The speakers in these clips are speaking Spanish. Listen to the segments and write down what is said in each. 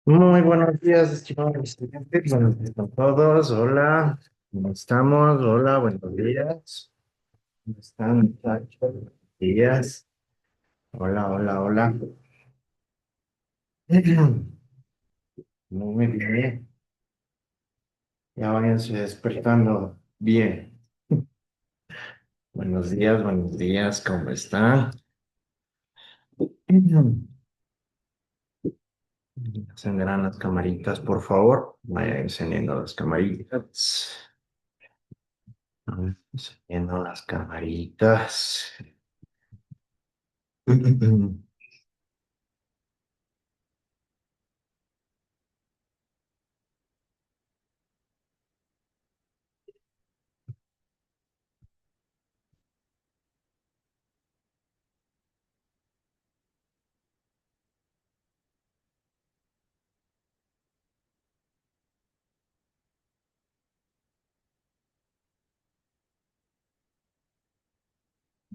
Muy buenos días, estimados estudiantes. Buenos días a todos. Hola, ¿cómo estamos? Hola, buenos días. ¿Cómo están, muchachos? Buenos días. Hola, hola, hola. Muy bien. Ya váyanse despertando bien. Buenos días, ¿cómo están? Encenderán las camaritas, por favor. Vayan encendiendo las camaritas. Encendiendo las camaritas.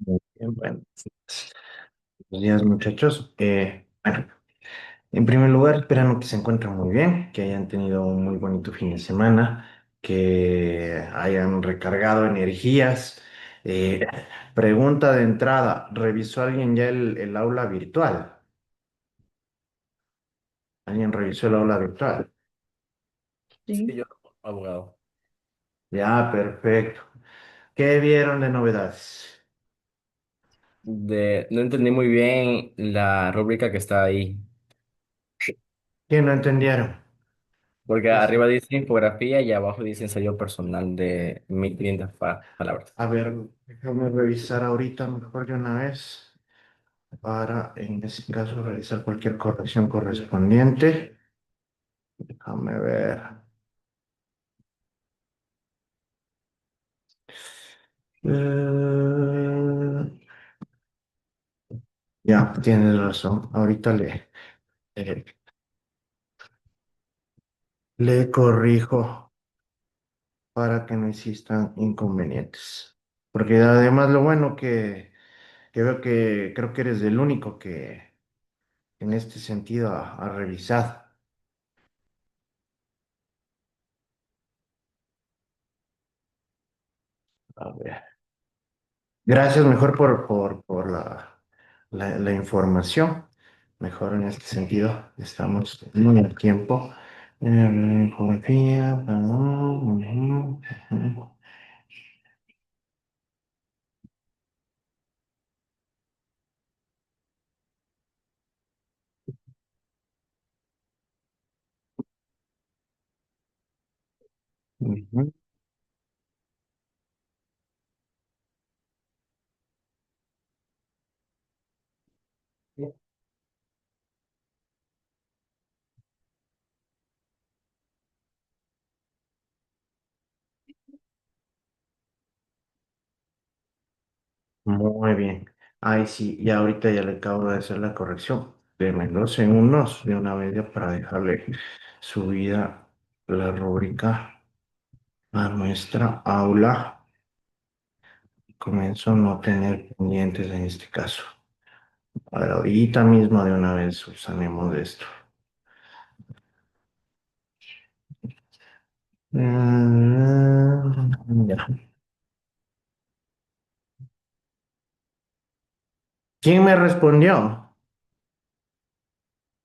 Muy bien, bueno. Buenos días, muchachos. Bueno, en primer lugar, esperando que se encuentren muy bien, que hayan tenido un muy bonito fin de semana, que hayan recargado energías. Eh, Pregunta de entrada, ¿revisó alguien ya el aula virtual? ¿Alguien revisó el aula virtual? Sí, yo, abogado. Ya, perfecto. ¿Qué vieron de novedades? No entendí muy bien la rúbrica que está ahí, ¿Qué no entendieron? porque Es- arriba dice infografía y abajo dice ensayo personal de 1500 palabras. a ver, déjame revisar ahorita mejor de una vez, para, en ese caso, realizar cualquier corrección correspondiente. Déjame ver. Eh, ya, tienes razón. Ahorita eh, le corrijo para que no existan inconvenientes. Porque además lo bueno que veo que creo que eres el único que en este sentido ha revisado. A ver. Gracias mejor por la información. Mejor en este sentido, estamos muy a tiempo. Infografía, ujú, ujú. Ujú. Muy bien. Ay, sí, y ahorita ya le acabo de hacer la corrección. Deme dos segundos de una vez ya para dejarle subida la rúbrica a nuestra aula. Comienzo a no tener pendientes en este caso. A ver, ahorita mismo de una vez subsanemos de esto. Ya. ¿Quién me respondió?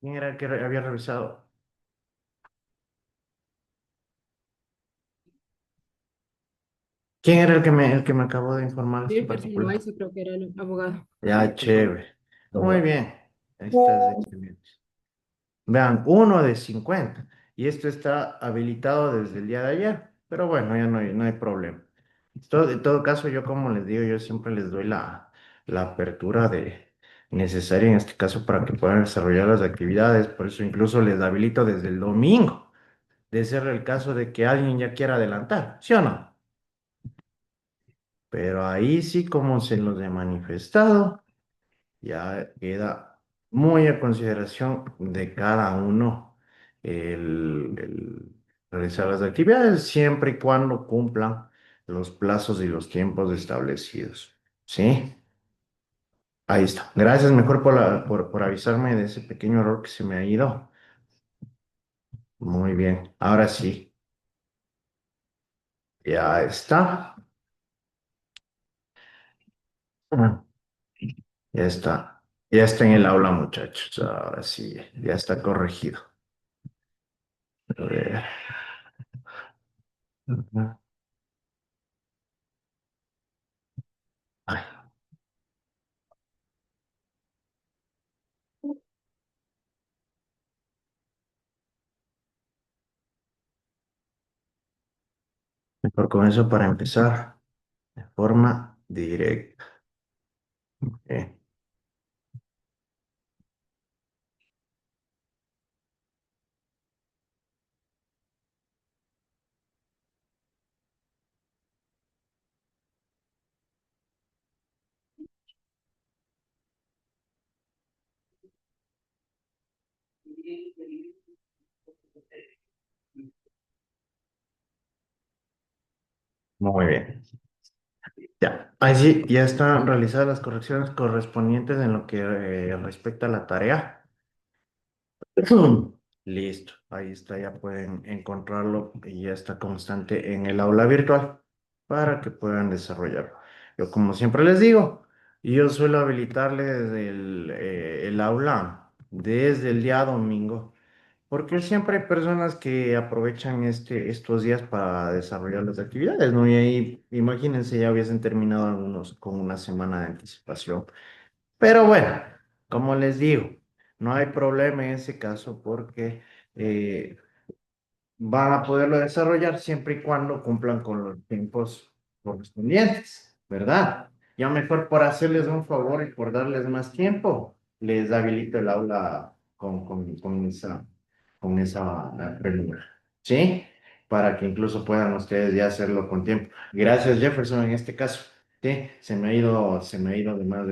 ¿Quién era el que había revisado? ¿Quién era el que me acabó de informar esto en Jefferson particular? Loaiza creo que era el abogado. Ya, chévere. Muy Abogado. bien. Ahí estás, excelente. Vean, uno de 50. Y esto está habilitado desde el día de ayer. Pero bueno, ya no hay problema. En todo caso, yo como les digo, yo siempre les doy la apertura necesaria en este caso para que puedan desarrollar las actividades. Por eso incluso les habilito desde el domingo, de ser el caso de que alguien ya quiera adelantar, ¿sí o no? Pero ahí sí, como se los he manifestado, ya queda muy a consideración de cada uno el realizar las actividades siempre y cuando cumplan los plazos y los tiempos establecidos. ¿Sí? Ahí está. Gracias mejor por avisarme de ese pequeño error que se me ha ido. Muy bien. Ahora sí, ya está. Ah, ya está. Ya está en el aula, muchachos. Ahora sí, ya está corregido. A ver. Ujú. Ay, mejor con eso para empezar de forma directa. Ok. Muy bien. Ya. Ahí sí, ya están realizadas las correcciones correspondientes en lo que respecta a la tarea. Listo, ahí está, ya pueden encontrarlo y ya está constante en el aula virtual para que puedan desarrollarlo. Yo como siempre les digo, yo suelo habilitarle desde el aula desde el día domingo, porque siempre hay personas que aprovechan estos días para desarrollar las actividades, ¿no? Y ahí, imagínense, ya hubiesen terminado algunos con una semana de anticipación. Pero bueno, como les digo, no hay problema en ese caso porque eh, van a poderlo desarrollar siempre y cuando cumplan con los tiempos correspondientes, ¿verdad? Ya mejor por hacerles un favor y por darles más tiempo, les habilito el aula con esa premura, ¿sí? Para que incluso puedan ustedes ya hacerlo con tiempo. Gracias, Jefferson, en este caso. Sí, se me ha ido además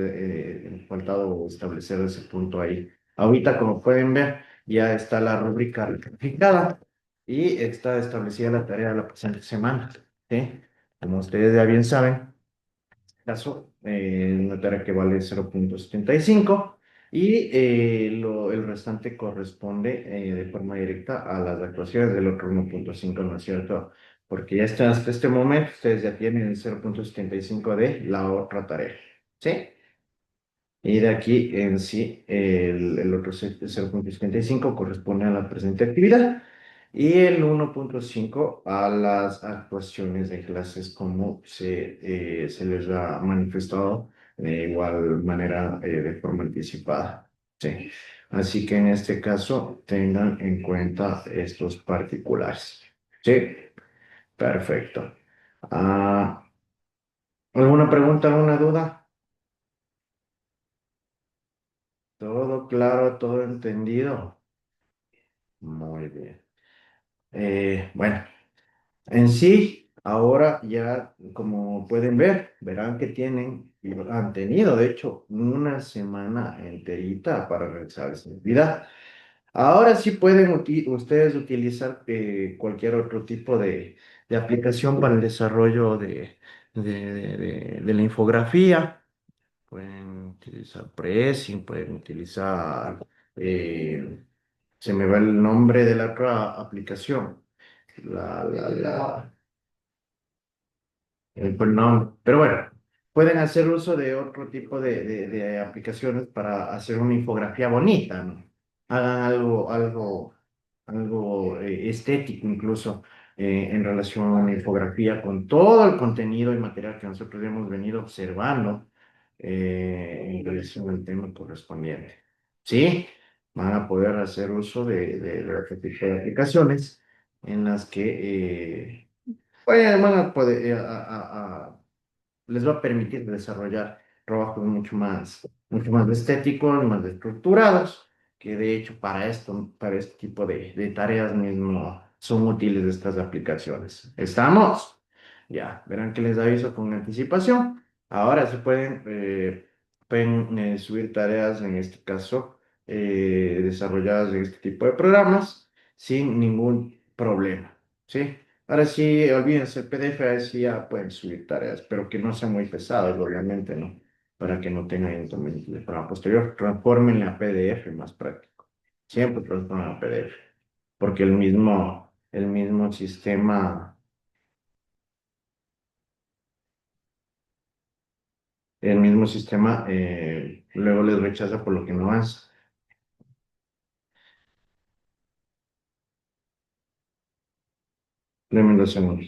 faltado establecer ese punto ahí. Ahorita, como pueden ver, ya está la rúbrica rectificada y está establecida la tarea de la presente semana. ¿Sí? Como ustedes ya bien saben, caso, una tarea que vale 0,75 y el restante corresponde de forma directa a las actuaciones del otro 1,5, ¿no es cierto? Porque ya hasta este momento ustedes ya tienen el 0,75 de la otra tarea. ¿Sí? Y de aquí en sí, el otro 0,75 corresponde a la presente actividad y el 1,5 a las actuaciones de clases como se les ha manifestado de igual manera de forma anticipada. Sí. Así que en este caso tengan en cuenta estos particulares. Sí, perfecto. Ah, ¿alguna pregunta, alguna duda? Todo claro, todo entendido. Muy bien. Bueno, en sí, ahora ya, como pueden ver, verán que y han tenido, de hecho, una semana enterita para realizar esa actividad. Ahora sí pueden ustedes utilizar cualquier otro tipo de aplicación para el desarrollo de la infografía. Pueden utilizar Pressing, pueden utilizar, se me va el nombre de la otra aplicación. La, pues no, pero bueno, pueden hacer uso de otro tipo de aplicaciones para hacer una infografía bonita, ¿no? Hagan algo estético incluso en relación a una infografía con todo el contenido y material que nosotros hemos venido observando en relación al tema correspondiente. ¿Sí? Van a poder hacer uso de este tipo de aplicaciones en las que van a poder, les va a permitir desarrollar trabajos mucho más estéticos, más estructurados, que de hecho para este tipo de tareas mismo son útiles estas aplicaciones. ¿Estamos? Ya, verán que les aviso con anticipación. Ahora se pueden subir tareas, en este caso, desarrolladas en este tipo de programas sin ningún problema. ¿Sí? Ahora sí, olvídense, el PDF, ahí sí ya pueden subir tareas, pero que no sean muy pesadas, obviamente, ¿no? Para que no tengan inconvenientes. Para posterior, transformen a PDF más práctico. Siempre transformen a PDF. porque el mismo sistema luego les rechaza por lo que no es. Tremendo señor.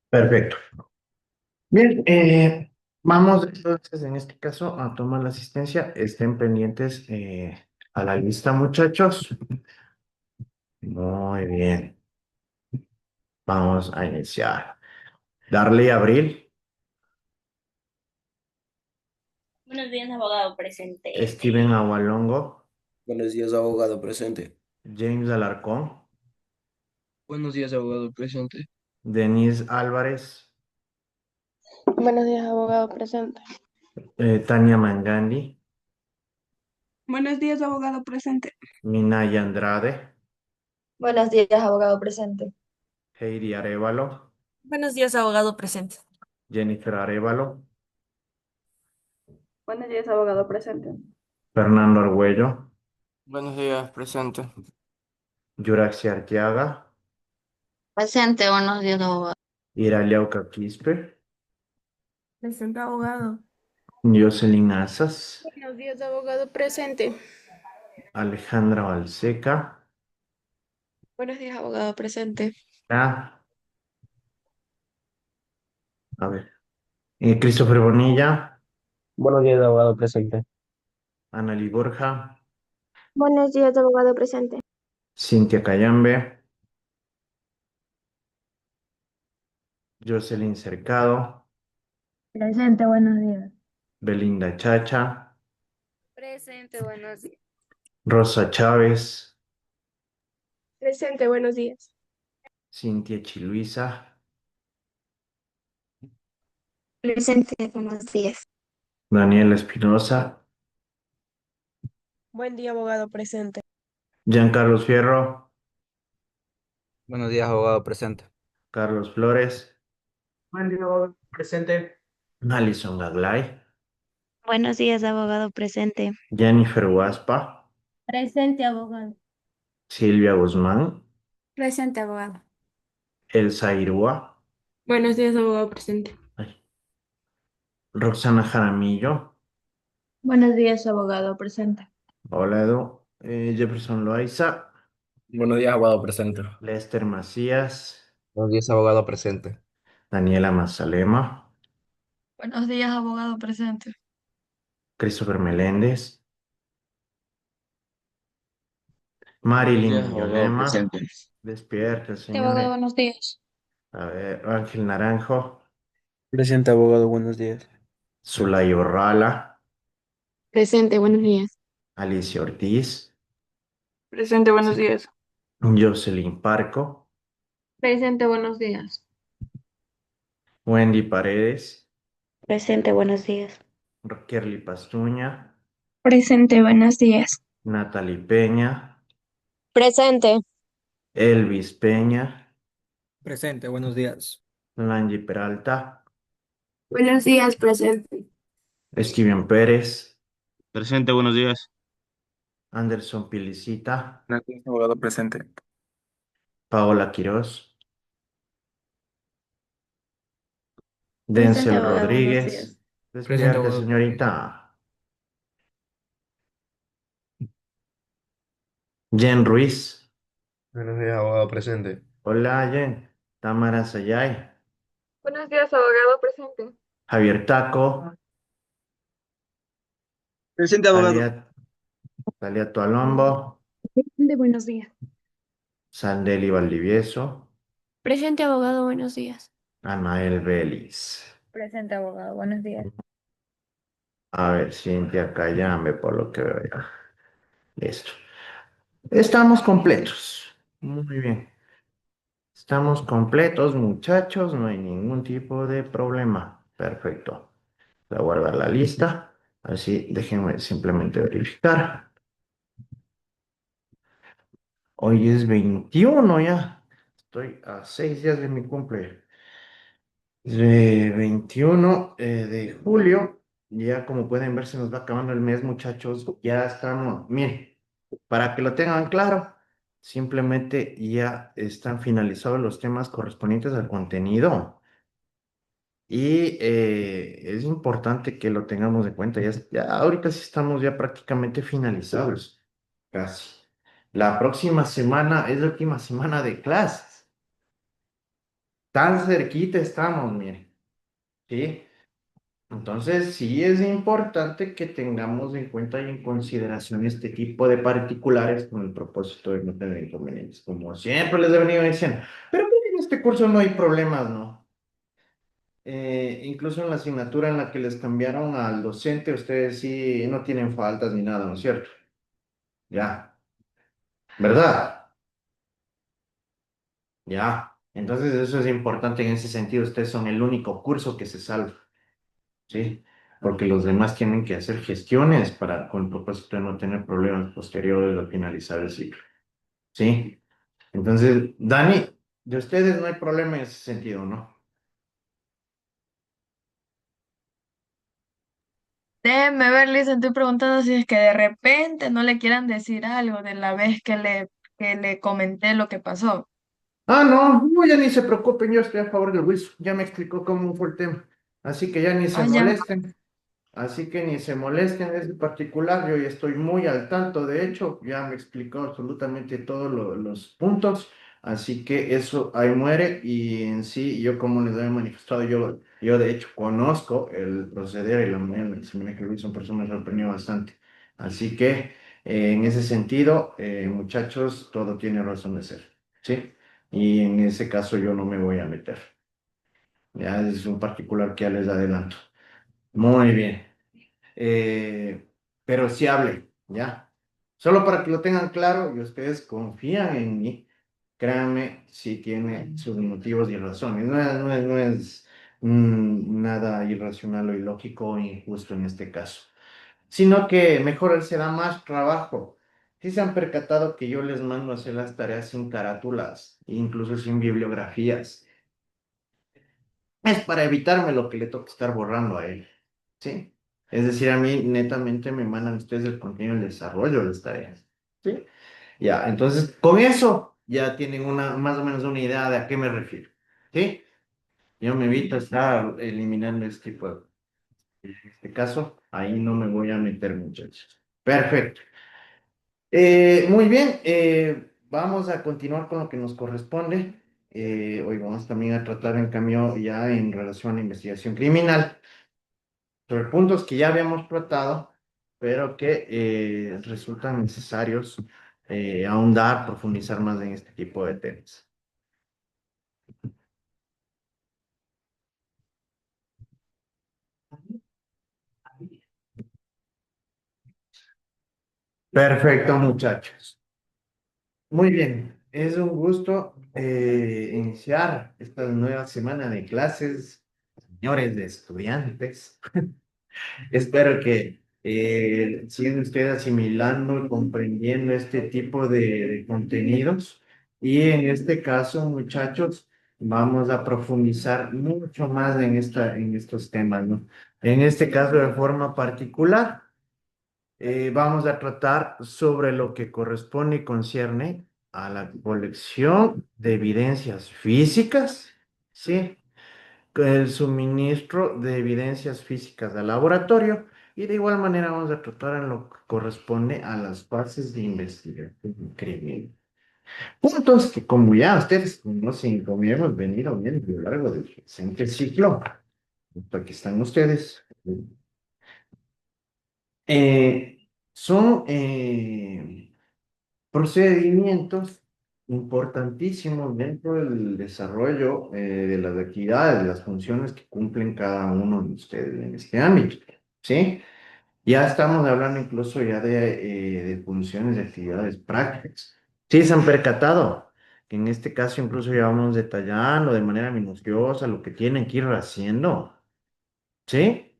Perfecto. Bien, vamos entonces en este caso a tomar la asistencia. Estén pendientes a la lista, muchachos. Muy bien. Vamos a iniciar. Darle Abril, Buenos días, abogado presente. Steven Agualongo, Buenos días, abogado presente. James Alarcón, Buenos días, abogado presente. Denise Álvarez, Buenos días, abogado presente. Tania Mangandi, Buenos días, abogado presente. Minaya Andrade, Buenos días, abogado presente. Heidi Arevalo, Buenos días, abogado presente. Jennifer Arevalo, Buenos días, abogado presente. Fernando Argüello, Buenos días, presente. Yuraxi Arteaga, Presente, buenos días, abogado. Iraliauca Quispe, Presente, abogado. Jocelyn Asas, Buenos días, abogado presente. Alejandra Balseca, Buenos días, abogado presente. ah, a ver, Christopher Bonilla, Buenos días, abogado presente. Analí Borja, Buenos días, abogado presente. Cintia Cayambe, Jocelyn Cercado, Presente, buenos días. Belinda Chacha, Presente, buenos días. Rosa Chávez, Presente, buenos días. Cintia Chiluisa, Presente, buenos días. Daniela Espinosa, Buen día, abogado presente. Giancarlos Fierro, Buenos días, abogado presente. Carlos Flores, Buen día, abogado presente. Alison Gaglay, Buenos días, abogado presente. Jennifer Huaspa, Presente, abogado. Silvia Guzmán, Presente, abogado. Elsa Irúa, Buenos días, abogado presente. ay, Roxana Jaramillo, Buenos días, abogado presente. hola Edu, Jefferson Loaiza, Buenos días, abogado presente. Lester Macías, Buenos días, abogado presente. Daniela Mazalema, Buenos días, abogado presente. Christopher Meléndez, Buenos Marilyn días, abogado Muñolema, presente. despierta, Abogado, señores. buenos días. A ver, Ángel Naranjo, Presente, abogado, buenos días. Zulay Orrala, Presente, buenos días. Alicia Ortiz, Presente, buenos días. Jocelyn Parco, Presente, buenos días. Wendy Paredes, Presente, buenos días. Kerly Pastuña, Presente, buenos días. Natalie Peña, Presente. Elvis Peña, Presente, buenos días. Langy Peralta, Buenos días, presente. Steven Pérez, Presente, buenos días. Anderson Pilicita, Buenos días, abogado presente. Paola Quiroz, Presente, Denzel abogado, buenos Rodríguez, días. Presente, despierte, abogado. señorita. Jen Ruiz, Buenos días, abogado presente. hola Jen. Tamara Sayay, Buenos días, abogado, presente. Javier Taco, Presente, abogado. Talia Tualombo, Presente, buenos días. Sandeli Valdivieso, Presente, abogado, buenos días. Anael Vélez. Presente, abogado, buenos días. A ver, Cintia Cayambe, por lo que veo ya. Listo. Estamos completos. Muy bien. Estamos completos, muchachos. No hay ningún tipo de problema. Perfecto. Voy a guardar la lista. Así, déjenme simplemente verificar. Hoy es 21 ya. Estoy a 6 días de mi cumple. De 21 de julio. Ya como pueden ver, se nos va acabando el mes, muchachos. Ya estamos. Miren, para que lo tengan claro, simplemente ya están finalizados los temas correspondientes al contenido. Y es importante que lo tengamos en cuenta. Ya ahorita sí estamos ya prácticamente finalizados. Casi. La próxima semana es la última semana de clases. Tan cerquita estamos, miren. ¿Sí? Entonces, sí es importante que tengamos en cuenta y en consideración este tipo de particulares con el propósito de no tener inconvenientes. Como siempre les he venido diciendo, pero miren, en este curso no hay problemas, ¿no? Incluso en la asignatura en la que les cambiaron al docente, ustedes sí no tienen faltas ni nada, ¿no es cierto? Ya, ¿verdad? Ya. Entonces, eso es importante en ese sentido. Ustedes son el único curso que se salva. ¿Sí? Porque los demás tienen que hacer gestiones para, con el propósito de no tener problemas posteriores al finalizar el ciclo, ¿sí? Entonces, Dani, de ustedes no hay problema en ese sentido, ¿no? Déjeme ver, Liz, estoy preguntando si es que de repente no le quieran decir algo de la vez que le comenté lo que pasó. Ah, no, no, ya ni se preocupen, yo estoy a favor del Wilson, ya me explicó cómo fue el tema, así que ya ni se Ah, ya. molesten. Así que ni se molesten en ese particular, yo ya estoy muy al tanto, de hecho, ya me explicó absolutamente todos los puntos, así que eso ahí muere y en sí, yo como les había manifestado, yo de hecho conozco el proceder y la manera en la que se maneja el Wilson, por eso me sorprendió bastante. Así que en ese sentido, muchachos, todo tiene razón de ser, ¿sí? Y en ese caso yo no me voy a meter, ya es un particular que ya les adelanto. Muy bien. Eh, pero sí hable, ¿ya? Solo para que lo tengan claro y ustedes confían en mí, créanme, si tiene sus motivos y razones. No es nada irracional o ilógico o injusto en este caso, sino que mejor él se da más trabajo. Si se han percatado que yo les mando a hacer las tareas sin carátulas, incluso sin bibliografías, es para evitarme lo que le toca estar borrando a él. ¿Sí? Es decir, a mí netamente me mandan ustedes el contenido del desarrollo de las tareas. ¿Sí? Ya, entonces con eso ya tienen más o menos una idea de a qué me refiero. ¿Sí? Yo me evito estar eliminando este tipo de... En este caso, ahí no me voy a meter, muchachos. Perfecto. Muy bien, vamos a continuar con lo que nos corresponde. Hoy vamos también a tratar, en cambio, ya en relación a la investigación criminal, sobre puntos que ya habíamos tratado, pero que resultan necesarios ahondar, profundizar más en este tipo de temas. Perfecto, muchachos. Muy bien, es un gusto iniciar esta nueva semana de clases, señores de estudiantes. Espero que Siguen ustedes asimilando y comprendiendo este tipo de contenidos. Y en este caso, muchachos, vamos a profundizar mucho más en estos temas, ¿no? En este caso, de forma particular, vamos a tratar sobre lo que corresponde y concierne a la colección de evidencias físicas, ¿sí? El suministro de evidencias físicas al laboratorio y de igual manera vamos a tratar en lo que corresponde a las bases de investigación criminal. Puntos que como ya ustedes conocen, como ya hemos venido viendo a lo largo del presente ciclo, aquí están ustedes, son procedimientos importantísimos dentro del desarrollo de las actividades, de las funciones que cumplen cada uno de ustedes en este ámbito, ¿sí? Ya estamos hablando incluso ya de funciones, de actividades prácticas. Sí, se han percatado que en este caso incluso ya vamos detallando de manera minuciosa lo que tienen que ir haciendo, ¿sí?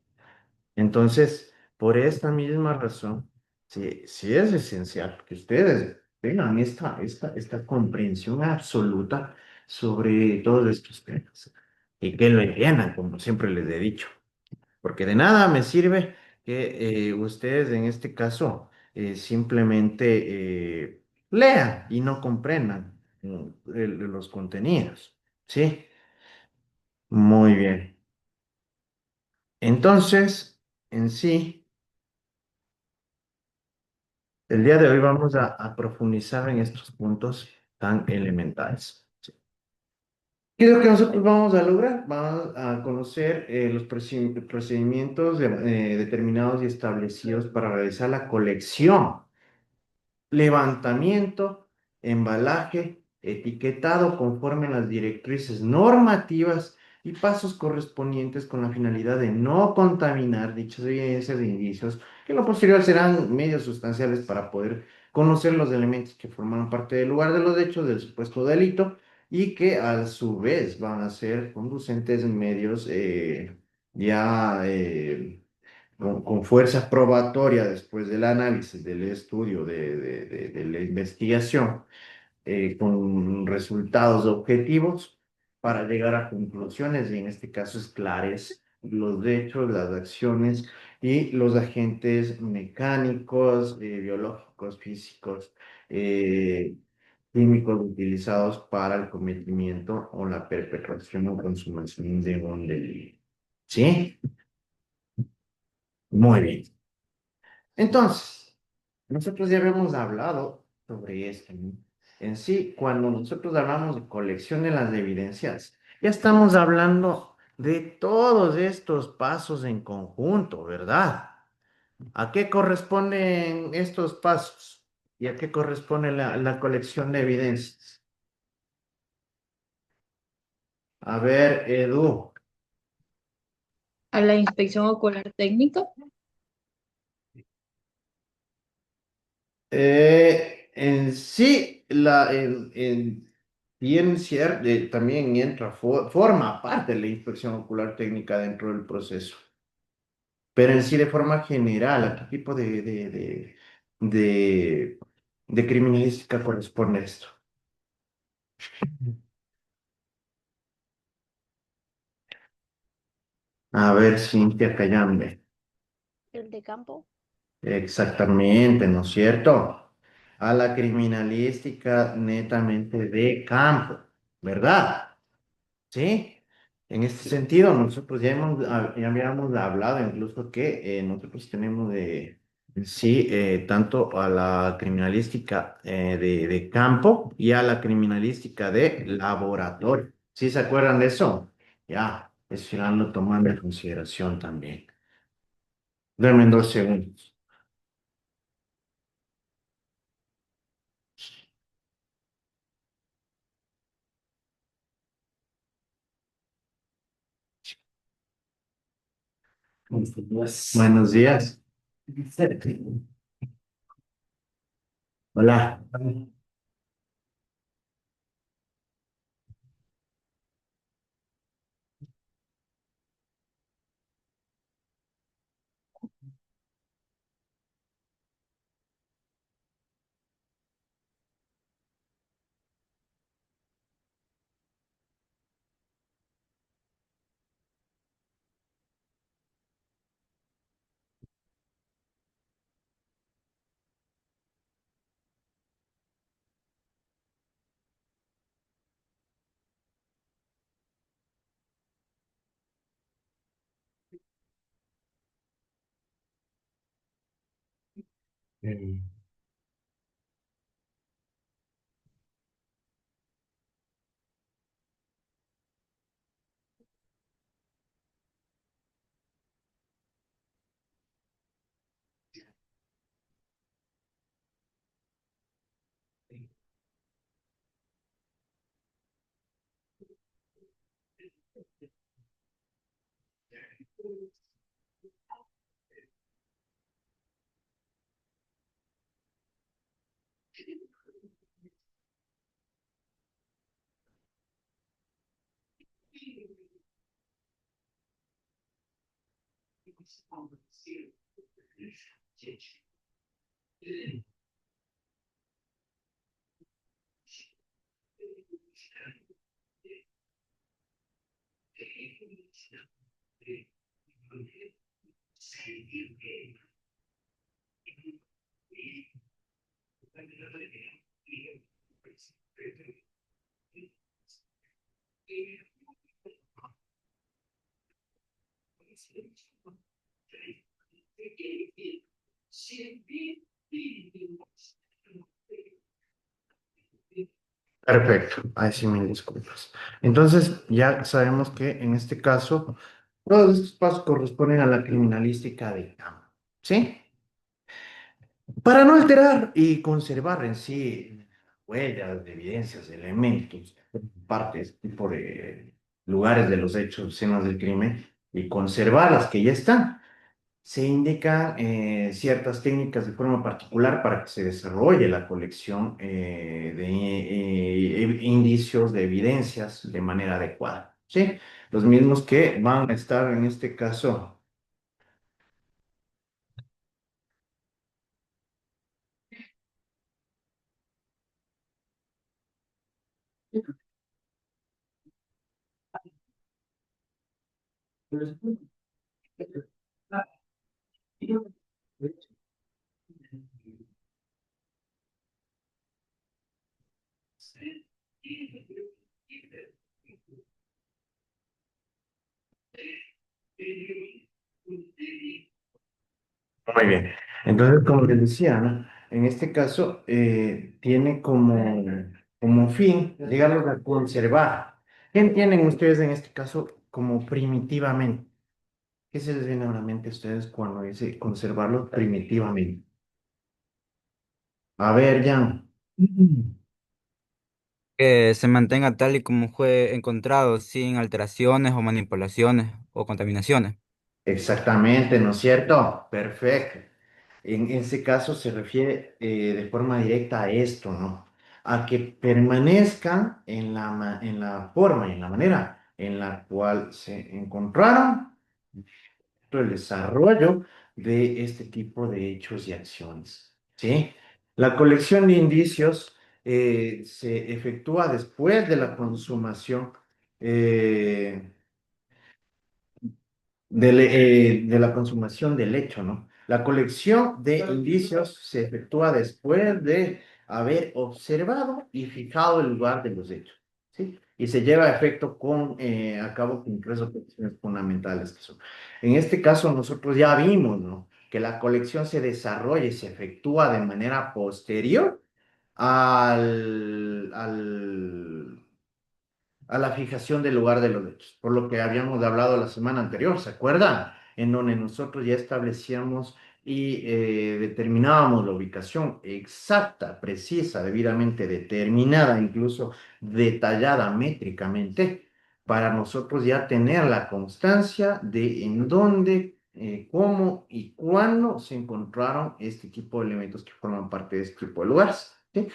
Entonces, por esta misma razón, sí, sí es esencial que ustedes tengan esta comprensión absoluta sobre todos estos temas y que lo entiendan, como siempre les he dicho, porque de nada me sirve que ustedes en este caso simplemente lean y no comprendan los contenidos, ¿sí? Muy bien. Entonces, en sí. El día de hoy vamos a profundizar en estos puntos tan elementales. ¿Sí? ¿Qué es lo que nosotros vamos a lograr? Vamos a conocer los procedimientos determinados y establecidos para realizar la colección, levantamiento, embalaje, etiquetado conforme a las directrices normativas y pasos correspondientes con la finalidad de no contaminar dichas evidencias e indicios que en lo posterior serán medios sustanciales para poder conocer los elementos que forman parte del lugar de los hechos del supuesto delito y que a su vez van a ser conducentes en medios ya con fuerza probatoria después del análisis, del estudio, de la investigación, con resultados objetivos para llegar a conclusiones y en este caso esclarecer los hechos, las acciones y los agentes mecánicos, biológicos, físicos, químicos utilizados para el cometimiento o la perpetración o consumación de un delito. ¿Sí? Muy bien. Entonces, nosotros ya habíamos hablado sobre esto, ¿no? En sí, cuando nosotros hablamos de colección de las evidencias, ya estamos hablando de todos estos pasos en conjunto, ¿verdad? ¿A qué corresponden estos pasos? ¿Y a qué corresponde la colección de evidencias? A ver, Edu. A la inspección ocular técnica. En sí, bien cierto, también entra, forma parte de la inspección ocular técnica dentro del proceso, pero en sí de forma general, ¿a qué tipo de, de criminalística corresponde esto? A ver, Cintia Callambe. El de campo. Exactamente, ¿no es cierto? A la criminalística netamente de campo, ¿verdad? Sí, en este sentido, nosotros ya habíamos hablado incluso que nosotros tenemos sí, tanto a la criminalística de campo y a la criminalística de laboratorio. ¿Sí se acuerdan de eso? Ya, eso ya lo toman en consideración también. Denme 2 segundos. Buenos días. Hola. Mm. Perfecto, ahí sí mil disculpas. Entonces, ya sabemos que en este caso, todos estos pasos corresponden a la criminalística de campo, ¿sí? Para no alterar y conservar en sí huellas, de evidencias, elementos, partes, tipo de lugares de los hechos, escenas del crimen, y conservar las que ya están, se indican ciertas técnicas de forma particular para que se desarrolle la colección de indicios, de evidencias de manera adecuada, ¿sí? Los mismos que van a estar en este caso. Muy bien. Entonces, como les decía, ¿no? En este caso, tiene como fin, digamos, a conservar. ¿Qué entienden ustedes en este caso como primitivamente? ¿Qué se les viene a la mente a ustedes cuando dice conservarlo primitivamente? A ver, Jan. Que se mantenga tal y como fue encontrado, sin alteraciones o manipulaciones o contaminaciones. Exactamente, ¿no es cierto? Perfecto. En ese caso se refiere de forma directa a esto, ¿no? A que permanezcan en la forma y en la manera en la cual se encontraron el desarrollo de este tipo de hechos y acciones, ¿sí? La colección de indicios se efectúa después de la consumación eh, de la consumación del hecho, ¿no? La colección de indicios se efectúa después de haber observado y fijado el lugar de los hechos, ¿sí? Y se lleva a efecto a cabo con tres operaciones fundamentales que son. En este caso, nosotros ya vimos, ¿no? Que la colección se desarrolla y se efectúa de manera posterior al a la fijación del lugar de los hechos, por lo que habíamos hablado la semana anterior, ¿se acuerdan? En donde nosotros ya establecíamos y determinábamos la ubicación exacta, precisa, debidamente determinada, incluso detallada métricamente, para nosotros ya tener la constancia de en dónde, cómo y cuándo se encontraron este tipo de elementos que forman parte de este tipo de lugares. ¿Sí?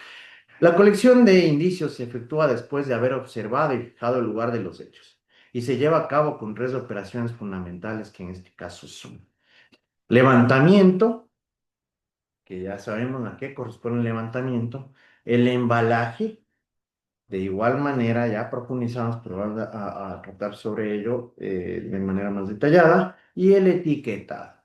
La colección de indicios se efectúa después de haber observado y fijado el lugar de los hechos y se lleva a cabo con tres operaciones fundamentales que en este caso son levantamiento, que ya sabemos a qué corresponde el levantamiento, el embalaje, de igual manera ya profundizamos, pero vamos a tratar sobre ello de manera más detallada, y el etiquetado,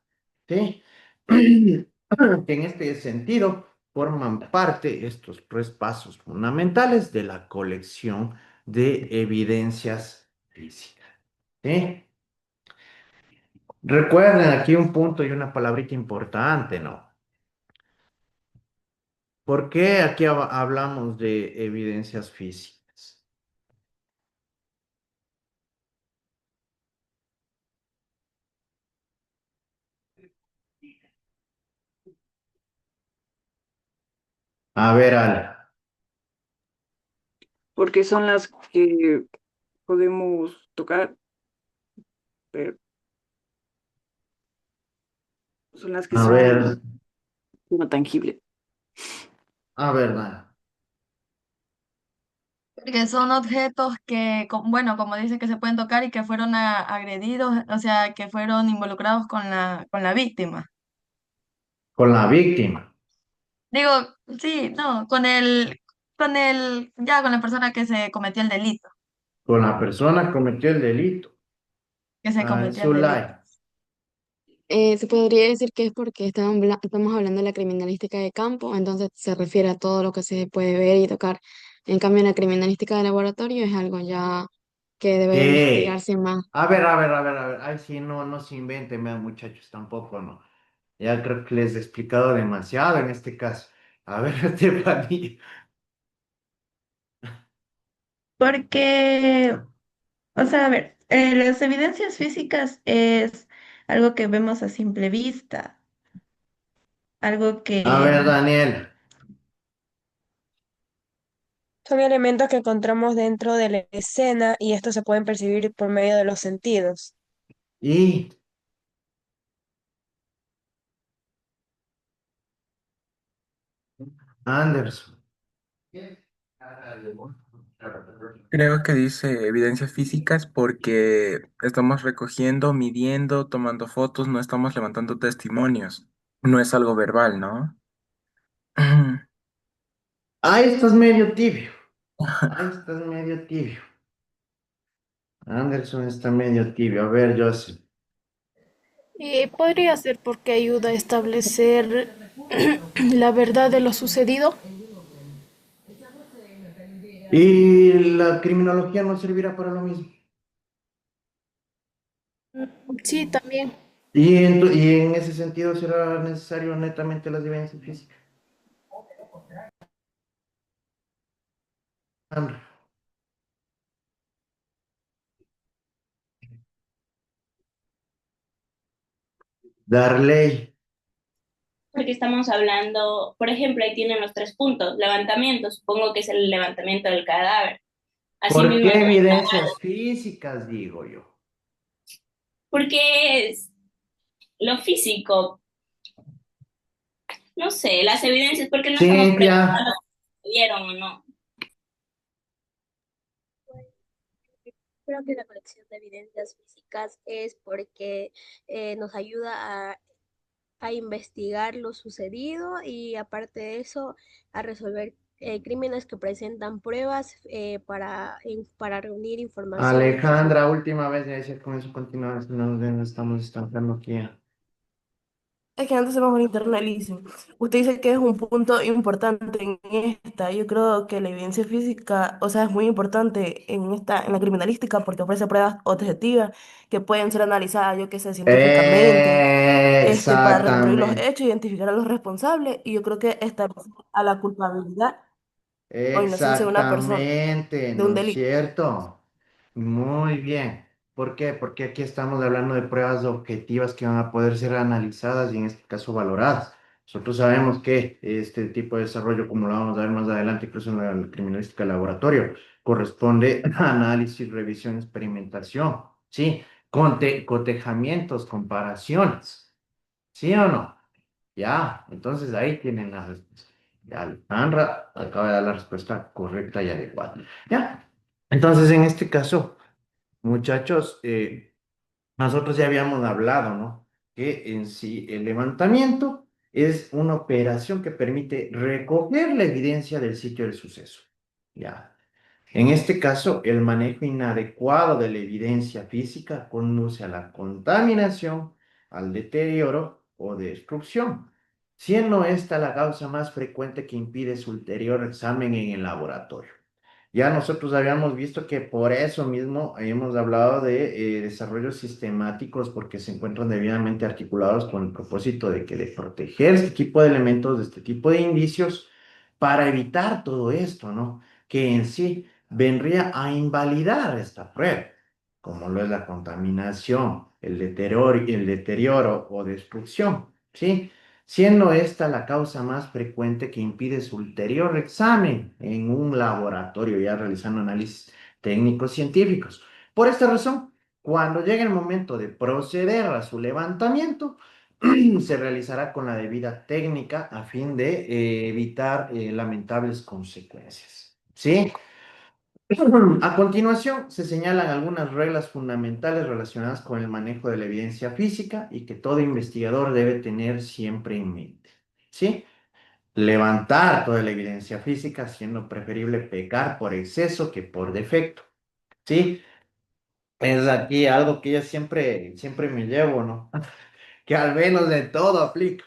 ¿sí? Que en este sentido forman parte estos tres pasos fundamentales de la colección de evidencias físicas, ¿sí? Recuerden aquí un punto y una palabrita importante, ¿no? ¿Por qué aquí hablamos de evidencias físicas? A ver, Ale. Porque son las que podemos tocar, pero son las que A son ver, no tangibles. a ver, Dana. Porque son objetos que, bueno, como dice que se pueden tocar y que fueron agredidos, o sea, que fueron involucrados con la víctima. Con la víctima, Digo, sí, no, ya con la persona que se cometió el delito, con la persona que cometió el delito. que se Ah, en cometió el su delito. live. Se podría decir que es porque estamos hablando de la criminalística de campo, entonces se refiere a todo lo que se puede ver y tocar. En cambio, en la criminalística de laboratorio es algo ya que debe de ¿Qué? investigarse más. A ver, a ver, a ver, a ver. Ay, sí, no, no se inventen, vean, muchachos, tampoco, no. Ya creo que les he explicado demasiado en este caso. A ver, Estefanía. Porque, o sea, a ver, las evidencias físicas es algo que vemos a simple vista, algo A ver, que Daniel. Son elementos que encontramos dentro de la escena y estos se pueden percibir por medio de los sentidos. Y Anderson. Creo que dice evidencias físicas porque estamos recogiendo, midiendo, tomando fotos, no estamos levantando testimonios. No es algo verbal, ¿no? Ahí estás medio tibio. Ahí estás medio tibio. Anderson está medio tibio. A ver, Joseph. Podría ser porque ayuda a establecer la verdad de lo sucedido. ¿Y la criminología no servirá para lo mismo? Sí, también. Y en ese sentido será necesario netamente las evidencias físicas. Sandra. Darley. Porque estamos hablando, por ejemplo, ahí tienen los 3 puntos, levantamiento, supongo que es el levantamiento del cadáver. ¿Por Asimismo, qué evidencias físicas, digo yo? porque es lo físico, no sé, las evidencias, porque no estamos Cintia. preguntando si vieron o no. Creo que la colección de evidencias físicas es porque nos ayuda a investigar lo sucedido y aparte de eso a resolver crímenes que presentan pruebas para reunir información necesaria. Alejandra, última vez, ya decía con eso continuamos, si no nos estamos estancando aquí. Es que antes se mejor internalicen. Usted dice que es un punto importante en esta. Yo creo que la evidencia física, o sea, es muy importante en la criminalística porque ofrece pruebas objetivas que pueden ser analizadas, yo qué sé, científicamente, para reconstruir los Exactamente, hechos, identificar a los responsables y yo creo que establecer a la culpabilidad o inocencia de una persona exactamente, de un ¿no es delito. cierto? Muy bien. ¿Por qué? Porque aquí estamos hablando de pruebas objetivas que van a poder ser analizadas y en este caso valoradas. Nosotros sabemos que este tipo de desarrollo, como lo vamos a ver más adelante, incluso en la criminalística de laboratorio, corresponde a análisis, revisión, experimentación, ¿sí? Cotejamientos, comparaciones, ¿sí o no? Ya, entonces ahí tienen la respuesta. Ya, Alejandra acaba de dar la respuesta correcta y adecuada. Ya, entonces en este caso, muchachos, nosotros ya habíamos hablado, ¿no? Que en sí el levantamiento es una operación que permite recoger la evidencia del sitio del suceso. Ya. En este caso, el manejo inadecuado de la evidencia física conduce a la contaminación, al deterioro o destrucción, siendo esta la causa más frecuente que impide su ulterior examen en el laboratorio. Ya nosotros habíamos visto que por eso mismo hemos hablado de desarrollos sistemáticos porque se encuentran debidamente articulados con el propósito de proteger este tipo de elementos, de este tipo de indicios, para evitar todo esto, ¿no? Que en sí vendría a invalidar esta prueba, como lo es la contaminación, el deterioro o destrucción, ¿sí? Siendo esta la causa más frecuente que impide su ulterior examen en un laboratorio, ya realizando análisis técnicos científicos. Por esta razón, cuando llegue el momento de proceder a su levantamiento, se realizará con la debida técnica a fin de evitar lamentables consecuencias. ¿Sí? A continuación, se señalan algunas reglas fundamentales relacionadas con el manejo de la evidencia física y que todo investigador debe tener siempre en mente. ¿Sí? Levantar toda la evidencia física, siendo preferible pecar por exceso que por defecto. ¿Sí? Es aquí algo que yo siempre me llevo, ¿no? Que al menos de todo aplica.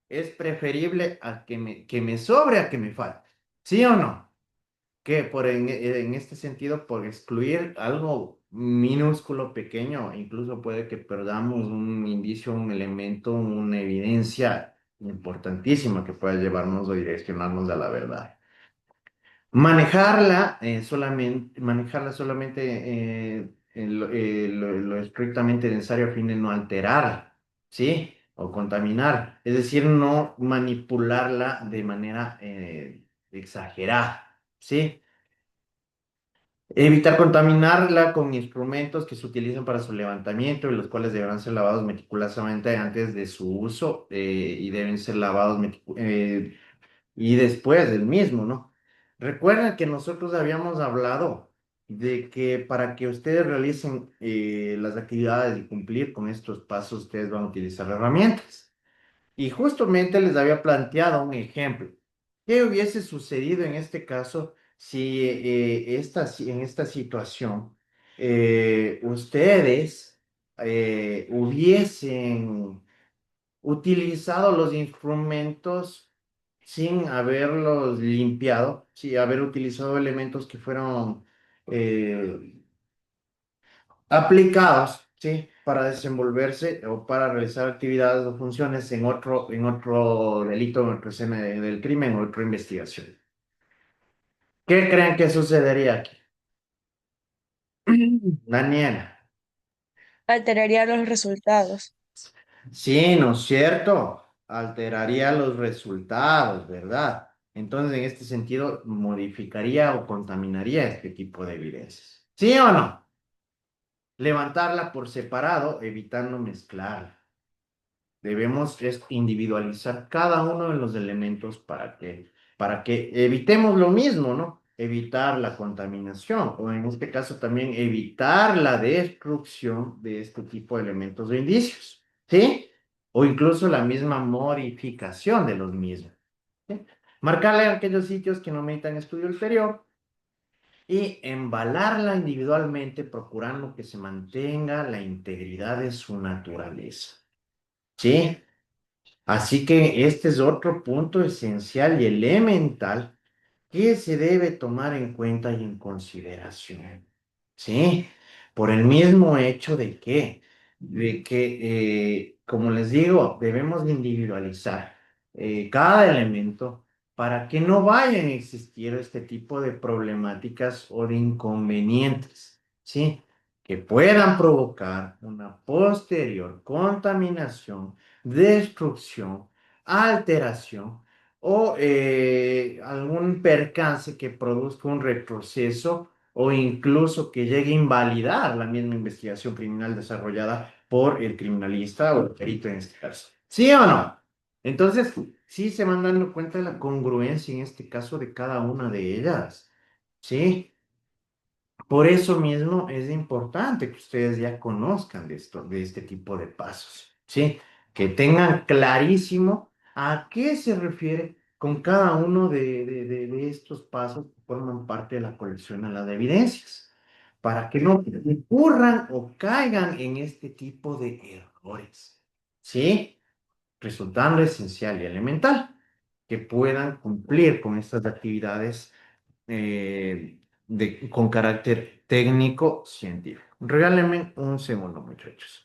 Es preferible a que me sobre a que me falte. ¿Sí o no? Que en este sentido, por excluir algo minúsculo, pequeño, incluso puede que perdamos un indicio, un elemento, una evidencia importantísima que pueda llevarnos o direccionarnos a la verdad. Manejarla solamente lo estrictamente necesario a fin de no alterarla, ¿sí? O contaminar. Es decir, no manipularla de manera exagerada, ¿sí? Evitar contaminarla con instrumentos que se utilizan para su levantamiento y los cuales deberán ser lavados meticulosamente antes de su uso y deben ser lavados y después del mismo, ¿no? Recuerden que nosotros habíamos hablado de que para que ustedes realicen las actividades y cumplir con estos pasos, ustedes van a utilizar herramientas. Y justamente les había planteado un ejemplo. ¿Qué hubiese sucedido en este caso si en esta situación ustedes hubiesen utilizado los instrumentos sin haberlos limpiado, sin haber utilizado elementos que fueron eh, aplicados, ¿sí? Para desenvolverse o para realizar actividades o funciones en otro delito, en otra escena del crimen o otra investigación? ¿Qué creen que sucedería aquí? Daniela. Alteraría los resultados. Sí, ¿no es cierto? Alteraría los resultados, ¿verdad? Entonces, en este sentido, modificaría o contaminaría este tipo de evidencias. ¿Sí o no? Levantarla por separado, evitando mezclarla. Debemos es individualizar cada uno de los elementos para que evitemos lo mismo, ¿no? Evitar la contaminación o en este caso también evitar la destrucción de este tipo de elementos o indicios, ¿sí? O incluso la misma modificación de los mismos, ¿sí? Marcarle aquellos sitios que no meritan estudio ulterior y embalarla individualmente procurando que se mantenga la integridad de su naturaleza, ¿sí? Así que este es otro punto esencial y elemental que se debe tomar en cuenta y en consideración. ¿Sí? Por el mismo hecho como les digo, debemos individualizar cada elemento para que no vayan a existir este tipo de problemáticas o de inconvenientes, ¿sí? Que puedan provocar una posterior contaminación, destrucción, alteración o algún percance que produzca un retroceso o incluso que llegue a invalidar la misma investigación criminal desarrollada por el criminalista o el perito en este caso. ¿Sí o no? Entonces, sí se van dando cuenta de la congruencia en este caso de cada una de ellas. ¿Sí? Por eso mismo es importante que ustedes ya conozcan de esto, de este tipo de pasos, ¿sí? Que tengan clarísimo a qué se refiere con cada uno de estos pasos que forman parte de la colección a las evidencias, para que no ocurran o caigan en este tipo de errores, ¿sí? Resultando esencial y elemental que puedan cumplir con estas actividades con carácter técnico científico. Regálenme un segundo, muchachos.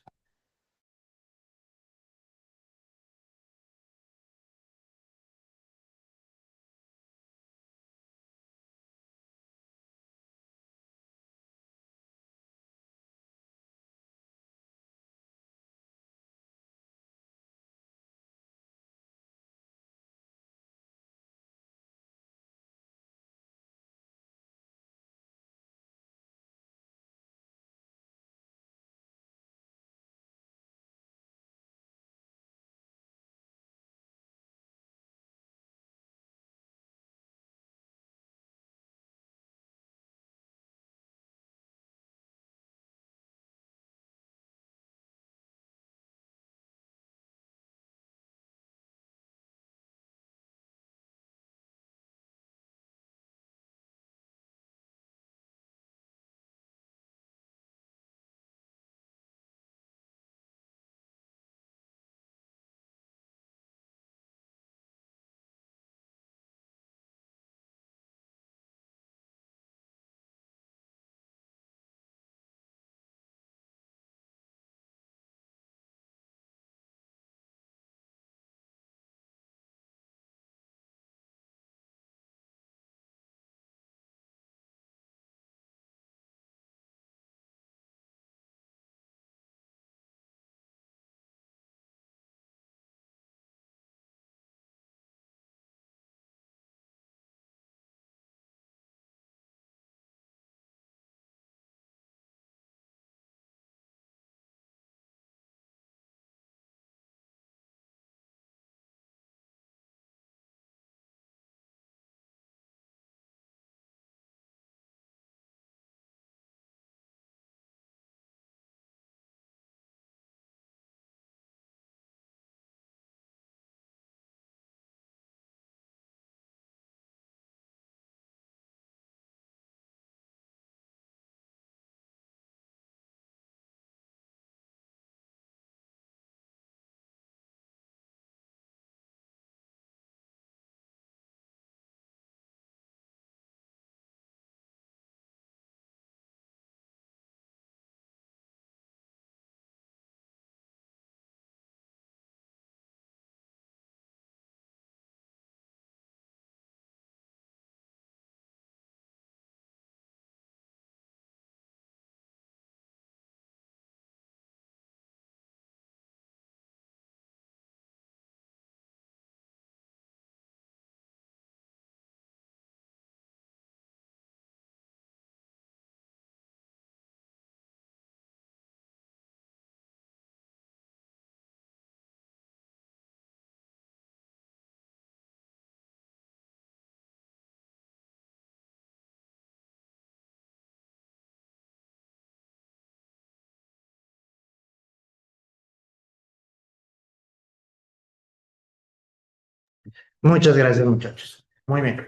Muchas gracias, muchachos. Muy bien.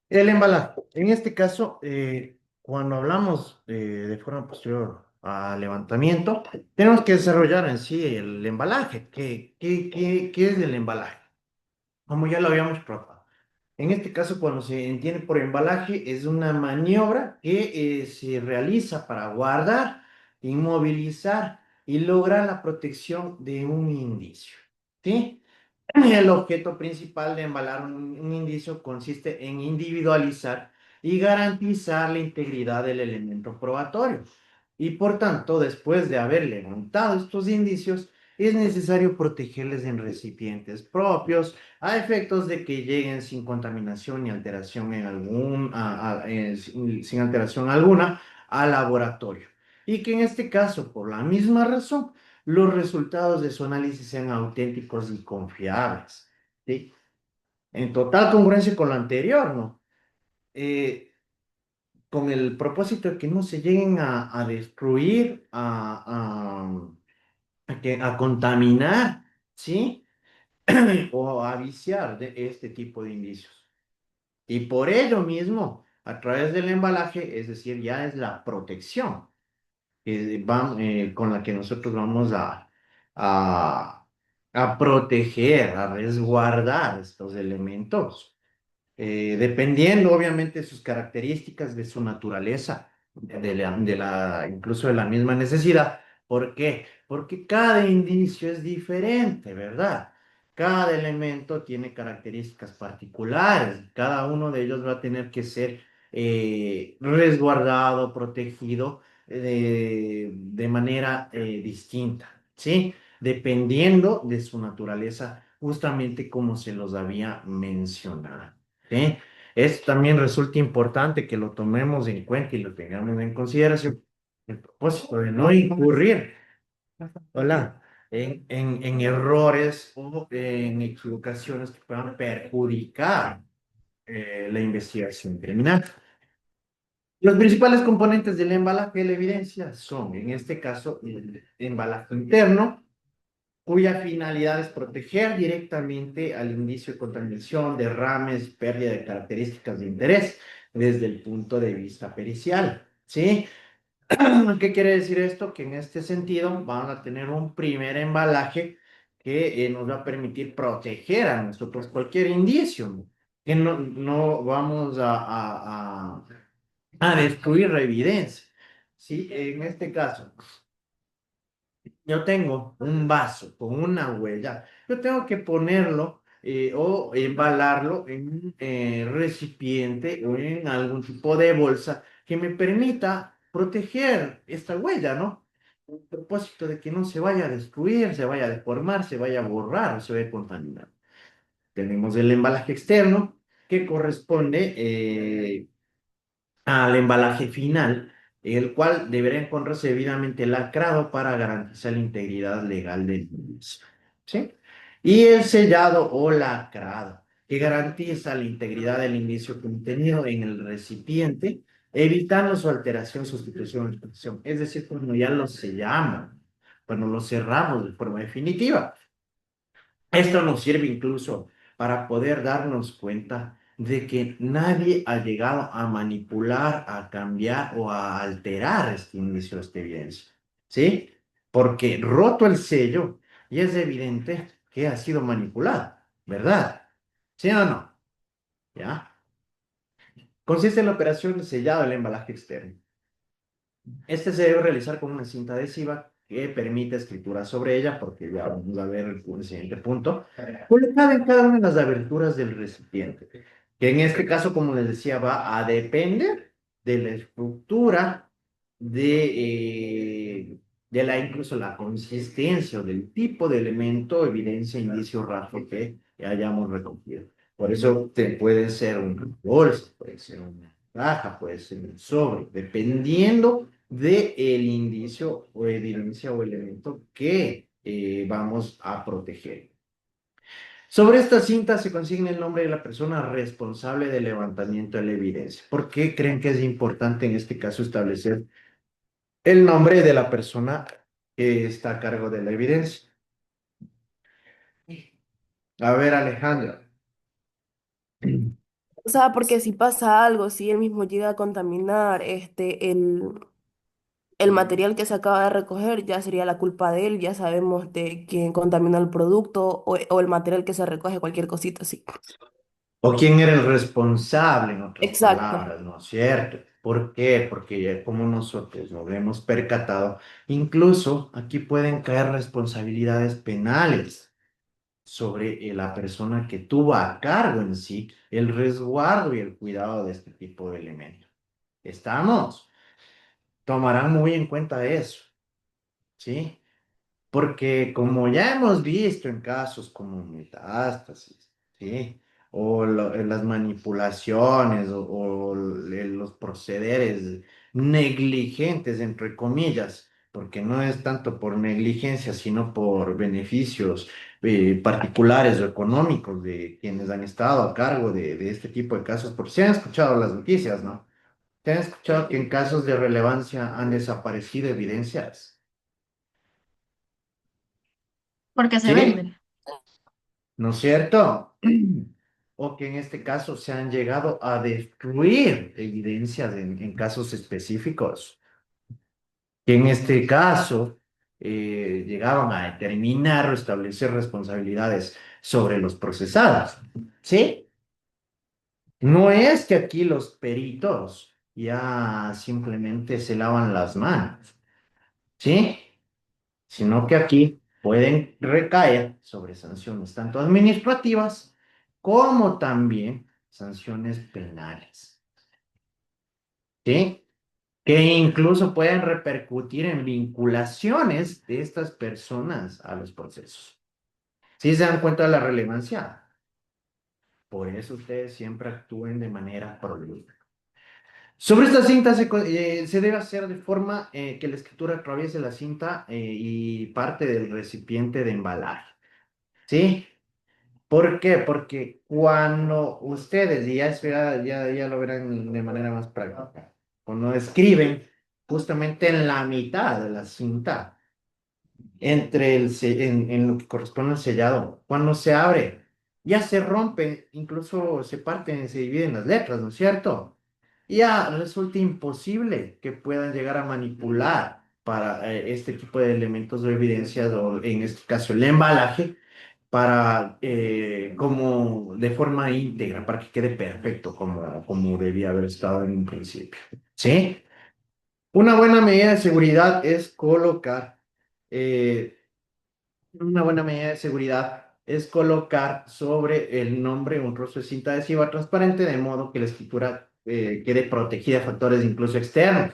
El embalaje. En este caso, cuando hablamos de forma posterior al levantamiento, tenemos que desarrollar en sí el embalaje. ¿Qué es el embalaje? Como ya lo habíamos probado. En este caso, cuando se entiende por embalaje, es una maniobra que se realiza para guardar, inmovilizar y lograr la protección de un indicio. ¿Sí? El objeto principal de embalar un indicio consiste en individualizar y garantizar la integridad del elemento probatorio. Y por tanto, después de haber levantado estos indicios, es necesario protegerles en recipientes propios a efectos de que lleguen sin contaminación ni alteración en sin alteración alguna al laboratorio. Y que en este caso, por la misma razón, los resultados de su análisis sean auténticos y confiables. ¿Sí? En total congruencia con lo anterior, ¿no? Eh, con el propósito de que no se lleguen a destruir, a contaminar, ¿sí? O a viciar de este tipo de indicios. Y por ello mismo, a través del embalaje, es decir, ya es la protección con la que nosotros vamos a, a proteger, a resguardar estos elementos, dependiendo obviamente de sus características, de su naturaleza, incluso de la misma necesidad. ¿Por qué? Porque cada indicio es diferente, ¿verdad? Cada elemento tiene características particulares, cada uno de ellos va a tener que ser resguardado, protegido de manera distinta, ¿sí? Dependiendo de su naturaleza, justamente como se los había mencionado. ¿Sí? Esto también resulta importante que lo tomemos en cuenta y lo tengamos en consideración, el propósito de no incurrir, hola, en errores o en equivocaciones que puedan perjudicar la investigación criminal. Los principales componentes del embalaje de la evidencia son, en este caso, el embalaje interno, cuya finalidad es proteger directamente al indicio de contaminación, derrames, pérdida de características de interés desde el punto de vista pericial, ¿sí? ¿Qué quiere decir esto? Que en este sentido vamos a tener un primer embalaje que nos va a permitir proteger a nosotros cualquier indicio, ¿no? Que no vamos a destruir la evidencia, ¿sí? En este caso. Yo tengo un vaso con una huella. Yo tengo que ponerlo o embalarlo en un recipiente o en algún tipo de bolsa que me permita proteger esta huella, ¿no? Con el propósito de que no se vaya a destruir, se vaya a deformar, se vaya a borrar o se vaya a contaminar. Tenemos el embalaje externo que corresponde al embalaje final, el cual deberá encontrarse debidamente lacrado para garantizar la integridad legal del mismo. ¿Sí? Y el sellado o lacrado, que garantiza la integridad del indicio contenido en el recipiente, evitando su alteración, sustitución o exposición. Es decir, cuando ya lo sellamos, cuando lo cerramos de forma definitiva. Esto nos sirve incluso para poder darnos cuenta de que nadie ha llegado a manipular, a cambiar o a alterar este inicio de esta evidencia. ¿Sí? Porque roto el sello, y es evidente que ha sido manipulado, ¿verdad? ¿Sí o no? ¿Ya? Consiste en la operación de sellado del embalaje externo. Este se debe realizar con una cinta adhesiva que permite escritura sobre ella, porque ya vamos a ver el siguiente punto, colocada en cada una de las aberturas del recipiente, que en este caso, como les decía, va a depender de la estructura, de la incluso la consistencia o del tipo de elemento, evidencia, indicio, rastro que hayamos recogido. Por eso puede ser una bolsa, puede ser una caja, puede ser un sobre, dependiendo del indicio o evidencia o elemento que vamos a proteger. Sobre esta cinta se consigna el nombre de la persona responsable del levantamiento de la evidencia. ¿Por qué creen que es importante en este caso establecer el nombre de la persona que está a cargo de la evidencia? A ver, Alejandra. O sea, porque si pasa algo, si él mismo llega a contaminar el material que se acaba de recoger, ya sería la culpa de él, ya sabemos de quién contaminó el producto o el material que se recoge, cualquier cosita así. O quién era el responsable, en otras Exacto. palabras, ¿no es cierto? ¿Por qué? Porque ya como nosotros nos hemos percatado, incluso aquí pueden caer responsabilidades penales sobre la persona que tuvo a cargo en sí el resguardo y el cuidado de este tipo de elementos. ¿Estamos? Tomarán muy en cuenta eso, ¿sí? Porque como ya hemos visto en casos como metástasis, ¿sí? O las manipulaciones o los procederes negligentes, entre comillas, porque no es tanto por negligencia, sino por beneficios particulares o económicos de quienes han estado a cargo de este tipo de casos, porque se han escuchado las noticias, ¿no? Se han escuchado que en casos de relevancia han desaparecido evidencias. porque se ¿Sí? venden. ¿No es cierto? O que en este caso se han llegado a destruir evidencias en casos específicos, que en este caso llegaban a determinar o establecer responsabilidades sobre los procesados. ¿Sí? No es que aquí los peritos ya simplemente se lavan las manos. ¿Sí? Sino que aquí pueden recaer sobre sanciones tanto administrativas como también sanciones penales, ¿sí? Que incluso pueden repercutir en vinculaciones de estas personas a los procesos. ¿Sí se dan cuenta de la relevancia? Por eso ustedes siempre actúen de manera prolija. Sobre esta cinta se debe hacer de forma que la escritura atraviese la cinta y parte del recipiente de embalaje. ¿Sí? ¿Por qué? Porque cuando ustedes, y ya, ya lo verán de manera más práctica, cuando escriben justamente en la mitad de la cinta, en lo que corresponde al sellado, cuando se abre, ya se rompe, incluso se parten, se dividen las letras, ¿no es cierto? Y ya resulta imposible que puedan llegar a manipular para este tipo de elementos de evidencia, o en este caso el embalaje para, como de forma íntegra, para que quede perfecto como debía haber estado en un principio. ¿Sí? Una buena medida de seguridad es colocar, eh, una buena medida de seguridad es colocar sobre el nombre un trozo de cinta adhesiva transparente de modo que la escritura quede protegida de factores incluso externos,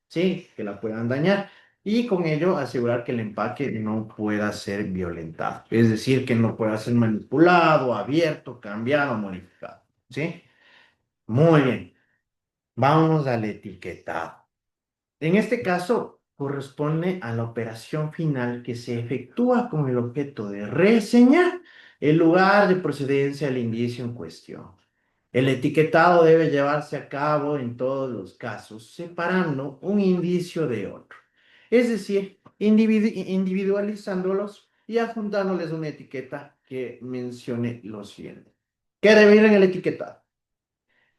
¿sí? Que la puedan dañar. Y con ello asegurar que el empaque no pueda ser violentado. Es decir, que no pueda ser manipulado, abierto, cambiado, modificado, ¿sí? Muy bien. Vamos al etiquetado. En este caso, corresponde a la operación final que se efectúa con el objeto de reseñar el lugar de procedencia del indicio en cuestión. El etiquetado debe llevarse a cabo en todos los casos, separando un indicio de otro, es decir, individualizándolos y adjuntándoles una etiqueta que mencione lo siguiente. ¿Qué debe ir en el etiquetado?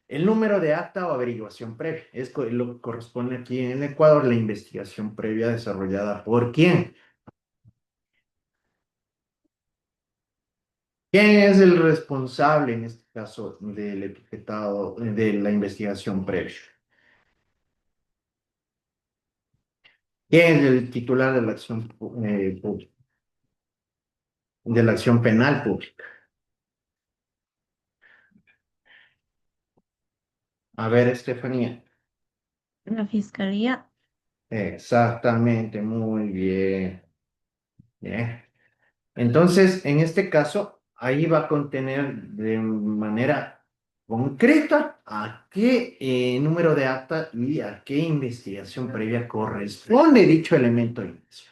El número de acta o averiguación previa. Es lo que corresponde aquí en Ecuador, la investigación previa desarrollada por quién. ¿Quién es el responsable en este caso del etiquetado de la investigación previa? ¿Quién es el titular de la acción pública? De la acción penal pública? A ver, Estefanía. La fiscalía. Exactamente, muy bien. Bien. Entonces, en este caso, ahí va a contener de manera concreta a qué número de acta y a qué investigación previa corresponde dicho elemento de inicio.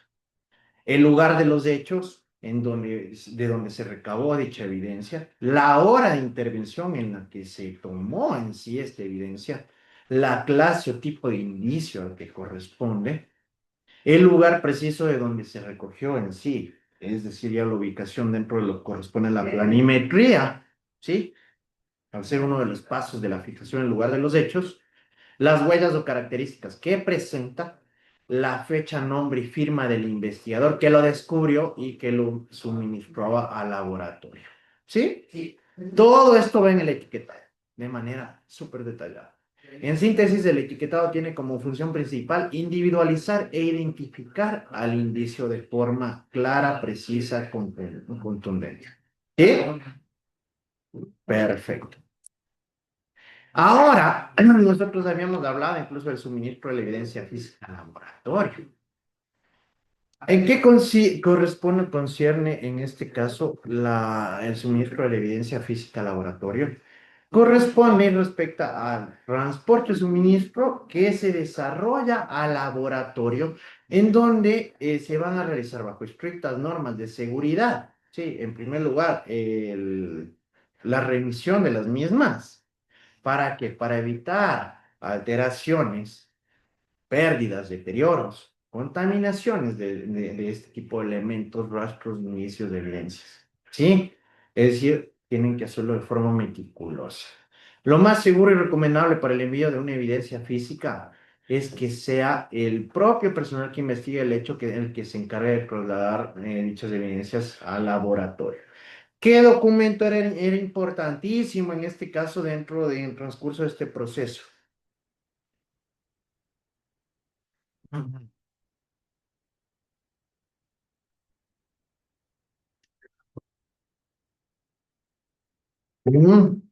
El lugar de los hechos de donde se recabó dicha evidencia, la hora de intervención en la que se tomó en sí esta evidencia, la clase o tipo de indicio al que corresponde, el lugar preciso de donde se recogió en sí, es decir, ya la ubicación dentro de lo que corresponde a la planimetría, ¿sí? al ser uno de los pasos de la fijación en lugar de los hechos, las huellas o características que presenta, la fecha, nombre y firma del investigador que lo descubrió y que lo suministró al laboratorio. ¿Sí? Sí. Todo esto va en el etiquetado de manera súper detallada. En síntesis, el etiquetado tiene como función principal individualizar e identificar al indicio de forma clara, precisa, contundente. ¿Sí? Perfecto. Ahora, nosotros habíamos hablado incluso del suministro de la evidencia física al laboratorio. ¿En qué concierne en este caso el suministro de la evidencia física al laboratorio? Corresponde respecto al transporte o suministro que se desarrolla al laboratorio, en donde se van a realizar bajo estrictas normas de seguridad. Sí, en primer lugar, la remisión de las mismas. ¿Para qué? Para evitar alteraciones, pérdidas, deterioros, contaminaciones de este tipo de elementos, rastros, indicios de evidencias. ¿Sí? Es decir, tienen que hacerlo de forma meticulosa. Lo más seguro y recomendable para el envío de una evidencia física es que sea el propio personal que investigue el hecho el que se encargue de trasladar dichas evidencias al laboratorio. ¿Qué documento era importantísimo en este caso dentro del transcurso de este proceso? Ujú. Mm.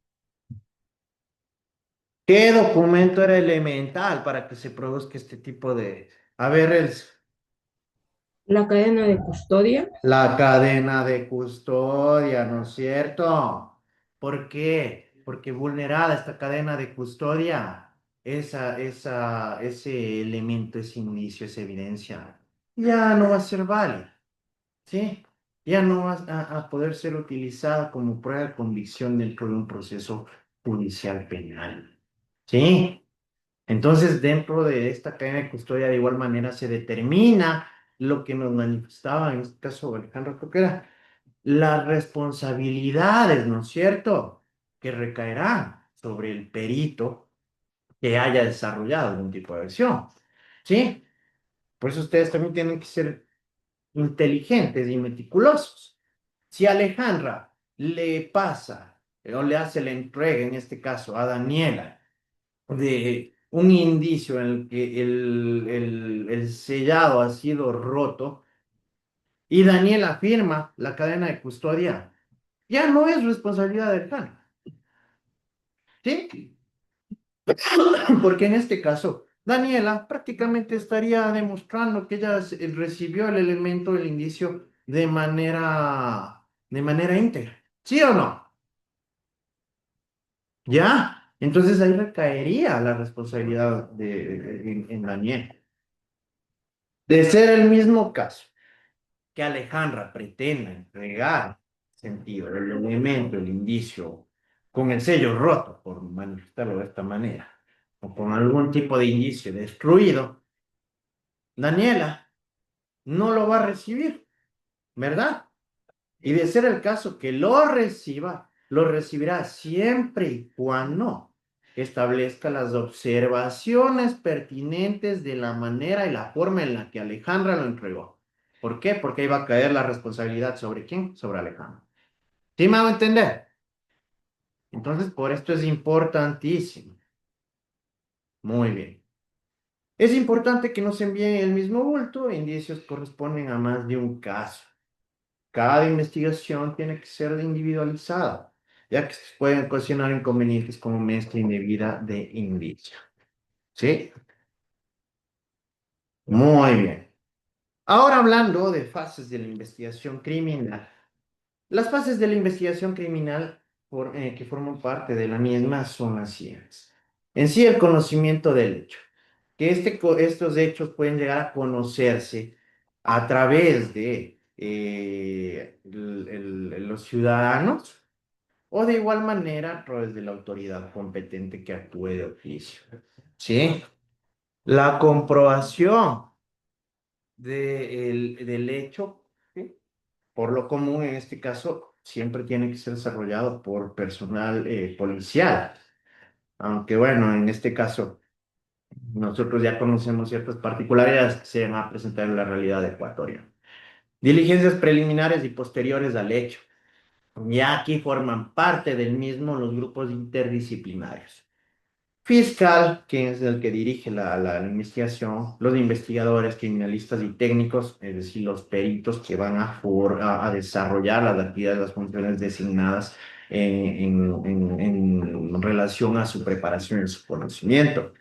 ¿Qué documento era elemental para que se produzca este tipo de... A ver, La cadena de custodia. la cadena de custodia, ¿no es cierto? ¿Por qué? Porque vulnerada esta cadena de custodia, ese elemento, ese indicio, esa evidencia, ya no va a ser válido. ¿Sí? Ya no va a poder ser utilizada como prueba de convicción dentro de un proceso judicial penal. ¿Sí? Entonces, dentro de esta cadena de custodia, de igual manera, se determina lo que nos manifestaba, en este caso, Alejandro, creo que era, las responsabilidades, ¿no es cierto?, que recaerán sobre el perito que haya desarrollado algún tipo de acción. ¿Sí? Por eso ustedes también tienen que ser inteligentes y meticulosos. Si Alejandra le pasa o le hace la entrega, en este caso a Daniela, de un indicio en el que el sellado ha sido roto y Daniela firma la cadena de custodia, ya no es responsabilidad de Alejandra. ¿Sí? Porque en este caso, Daniela prácticamente estaría demostrando que ella recibió el elemento, el indicio de manera íntegra. ¿Sí o no? ¿Ya? Entonces ahí recaería la responsabilidad en Daniela. De ser el mismo caso que Alejandra pretenda entregar sentido, el elemento, el indicio, con el sello roto, por manifestarlo de esta manera, o con algún tipo de indicio destruido, Daniela no lo va a recibir, ¿verdad? Y de ser el caso que lo recibirá siempre y cuando establezca las observaciones pertinentes de la manera y la forma en la que Alejandra lo entregó. ¿Por qué? Porque ahí va a caer la responsabilidad sobre quién, sobre Alejandra. ¿Sí me hago entender? Entonces, por esto es importantísimo. Muy bien. Es importante que nos envíen el mismo bulto, indicios corresponden a más de un caso. Cada investigación tiene que ser individualizada, ya que se pueden ocasionar inconvenientes como mezcla indebida de indicios. ¿Sí? Muy bien. Ahora hablando de fases de la investigación criminal. Las fases de la investigación criminal que forman parte de la misma son las siguientes. En sí, el conocimiento del hecho. Que estos hechos pueden llegar a conocerse a través de los ciudadanos o de igual manera a través de la autoridad competente que actúe de oficio. ¿Sí? La comprobación del hecho, ¿sí?, por lo común en este caso, siempre tiene que ser desarrollado por personal policial. Aunque bueno, en este caso nosotros ya conocemos ciertas particularidades que se van a presentar en la realidad ecuatoriana. Diligencias preliminares y posteriores al hecho. Ya aquí forman parte del mismo los grupos interdisciplinarios. Fiscal, que es el que dirige la investigación, los investigadores, criminalistas y técnicos, es decir, los peritos que van a desarrollar las actividades, las funciones designadas en relación a su preparación y su conocimiento.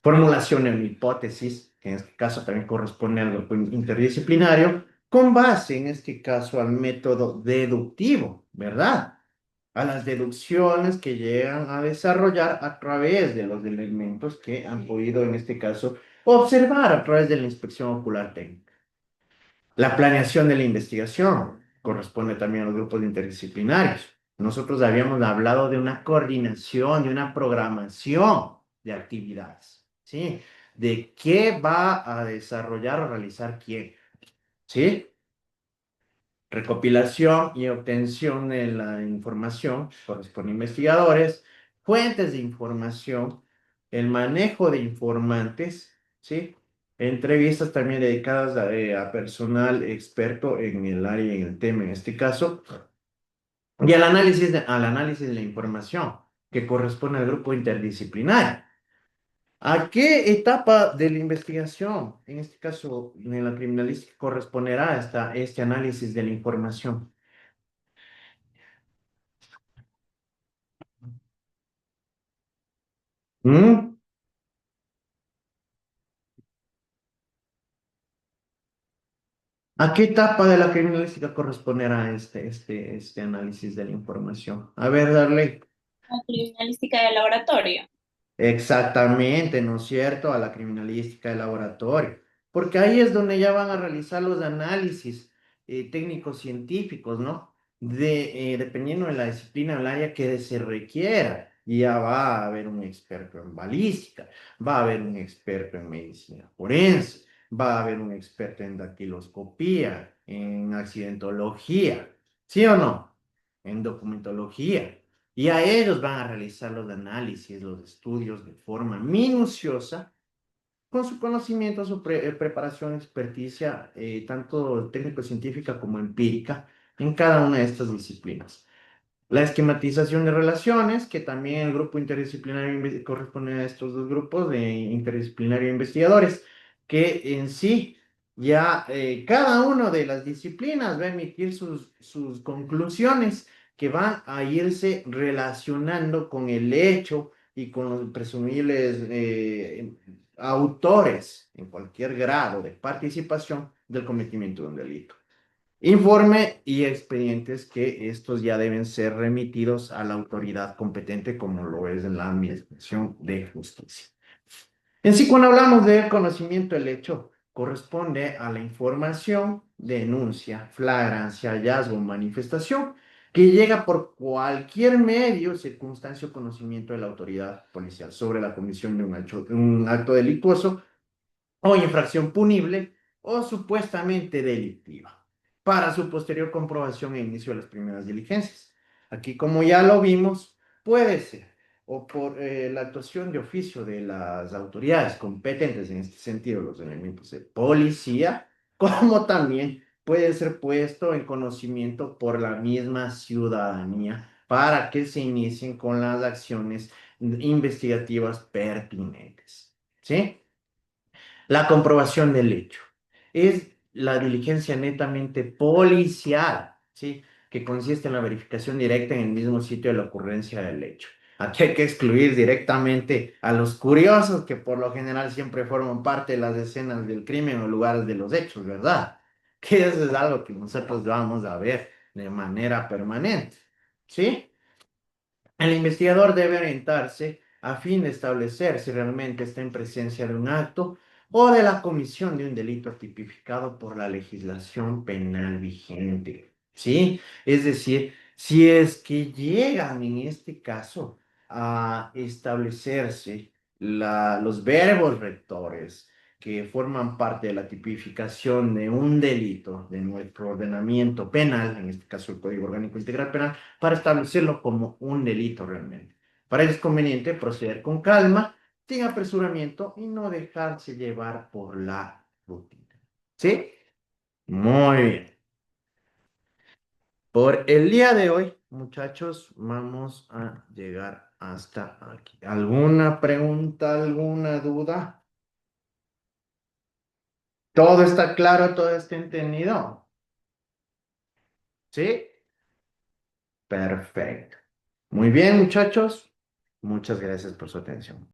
Formulación en hipótesis, que en este caso también corresponde al grupo interdisciplinario, con base en este caso al método deductivo, ¿verdad? A las deducciones que llegan a desarrollar a través de los elementos que han podido, en este caso, observar a través de la inspección ocular técnica. La planeación de la investigación corresponde también a los grupos interdisciplinarios. Nosotros habíamos hablado de una coordinación, de una programación de actividades, ¿sí? De qué va a desarrollar o realizar quién, ¿sí? Recopilación y obtención de la información corresponde a investigadores, fuentes de información, el manejo de informantes, ¿sí? Entrevistas también dedicadas a personal experto en el área y en el tema, en este caso, y al análisis de la información que corresponde al grupo interdisciplinario. ¿A qué etapa de la investigación, en este caso en la criminalística, corresponderá este análisis de la información? ¿Mm? ¿A qué etapa de la criminalística corresponderá este análisis de la información? A ver, darle. La criminalística de laboratorio. Exactamente, ¿no es cierto? A la criminalística de laboratorio, porque ahí es donde ya van a realizar los análisis técnicos científicos, ¿no? Dependiendo de la disciplina o el área que se requiera, ya va a haber un experto en balística, va a haber un experto en medicina forense, va a haber un experto en dactiloscopía, en accidentología, ¿sí o no? En documentología. Y a ellos van a realizar los análisis, los estudios de forma minuciosa, con su conocimiento, su preparación, experticia, tanto técnico-científica como empírica, en cada una de estas disciplinas. La esquematización de relaciones, que también el grupo interdisciplinario corresponde a estos dos grupos de interdisciplinario de investigadores, que en sí ya cada una de las disciplinas va a emitir sus conclusiones que van a irse relacionando con el hecho y con los presumibles autores en cualquier grado de participación del cometimiento de un delito. Informe y expedientes que estos ya deben ser remitidos a la autoridad competente, como lo es en la Administración de Justicia. En sí, cuando hablamos de conocimiento del hecho, corresponde a la información, denuncia, flagrancia, hallazgo, manifestación, que llega por cualquier medio, circunstancia o conocimiento de la autoridad policial sobre la comisión de un acto delictuoso o infracción punible o supuestamente delictiva, para su posterior comprobación e inicio de las primeras diligencias. Aquí, como ya lo vimos, puede ser o por la actuación de oficio de las autoridades competentes, en este sentido, los elementos de policía, como también puede ser puesto en conocimiento por la misma ciudadanía para que se inicien con las acciones investigativas pertinentes. ¿Sí? La comprobación del hecho es la diligencia netamente policial, ¿sí? Que consiste en la verificación directa en el mismo sitio de la ocurrencia del hecho. Aquí hay que excluir directamente a los curiosos que por lo general siempre forman parte de las escenas del crimen o lugares de los hechos, ¿verdad? Que eso es algo que nosotros vamos a ver de manera permanente, ¿sí? El investigador debe orientarse a fin de establecer si realmente está en presencia de un acto o de la comisión de un delito tipificado por la legislación penal vigente. ¿Sí? Es decir, si es que llegan en este caso a establecerse los verbos rectores, que forman parte de la tipificación de un delito de nuestro ordenamiento penal, en este caso el Código Orgánico Integral Penal, para establecerlo como un delito realmente. Para ello es conveniente proceder con calma, sin apresuramiento y no dejarse llevar por la rutina. ¿Sí? Muy bien. Por el día de hoy, muchachos, vamos a llegar hasta aquí. ¿Alguna pregunta, alguna duda? ¿Todo está claro? ¿Todo está entendido? ¿Sí? Perfecto. Muy bien, muchachos. Muchas gracias por su atención.